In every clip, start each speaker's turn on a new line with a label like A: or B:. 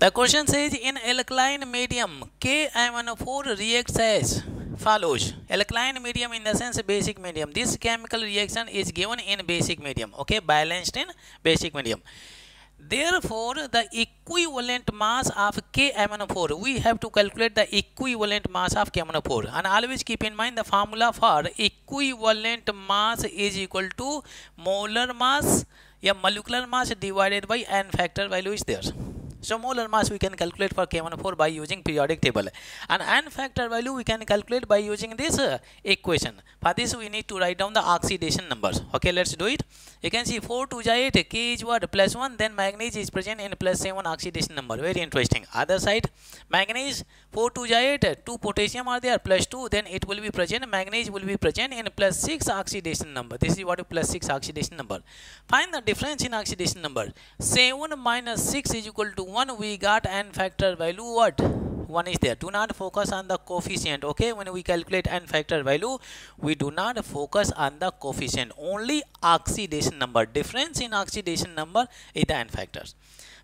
A: The question says in alkaline medium KMnO4 reacts as follows. Alkaline medium in the sense basic medium. This chemical reaction is given in basic medium. Okay, balanced in basic medium. Therefore, the equivalent mass of KMnO4, we have to calculate the equivalent mass of KMnO4, and always keep in mind the formula for equivalent mass is equal to molar mass या molecular mass divided by n factor value is there. So molar mass we can calculate for KMnO4 by using periodic table, and n factor value we can calculate by using this equation. For this we need to write down the oxidation numbers. Okay, let's do it. You can see 4 2 8, K is what, +1, then manganese is present in +7 oxidation number. Very interesting. Other side, manganese 4 2 8, 2 potassium are there, +2, then it will be present, manganese will be present in +6 oxidation number. This is what +6 oxidation number. Find the difference in oxidation number. 7 minus 6 is equal to 1. We got n factor value what? 1 is there. Do not focus on the coefficient. Okay, when we calculate n factor value, we do not focus on the coefficient, only oxidation number. Difference in oxidation number is the n factors.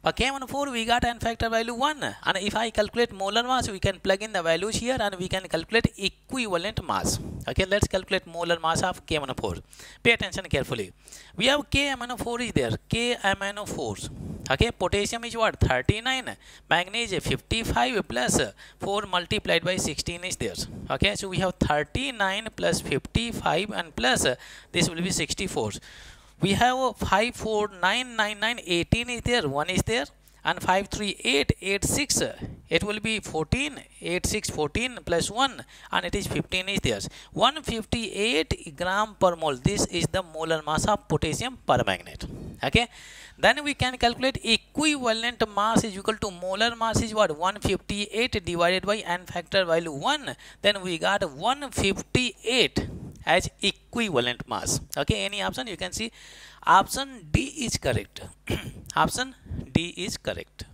A: For KMnO4 we got n factor value 1, and if I calculate molar mass, we can plug in the values here and we can calculate equivalent mass. Okay, let's calculate molar mass of KMnO4. Pay attention carefully. We have KMnO4 is there, KMnO4. Okay, potassium is what, 39, manganese 55 plus 4 multiplied by 16 is there. Okay, so we have 39 plus 55 and plus this will be 64. We have 5 4 9 9 9 18 is there, 1 is there, and 5 3 8 8 6, it will be 14, 8 6 14 plus 1, and it is 15 is there. 158 gram per mole. This is the molar mass of potassium permanganate. Okay, then we can calculate equivalent mass is equal to molar mass is what, 158 divided by n factor value 1. Then we got 158 as equivalent mass. Okay, any option you can see. Option D is correct. Option D is correct.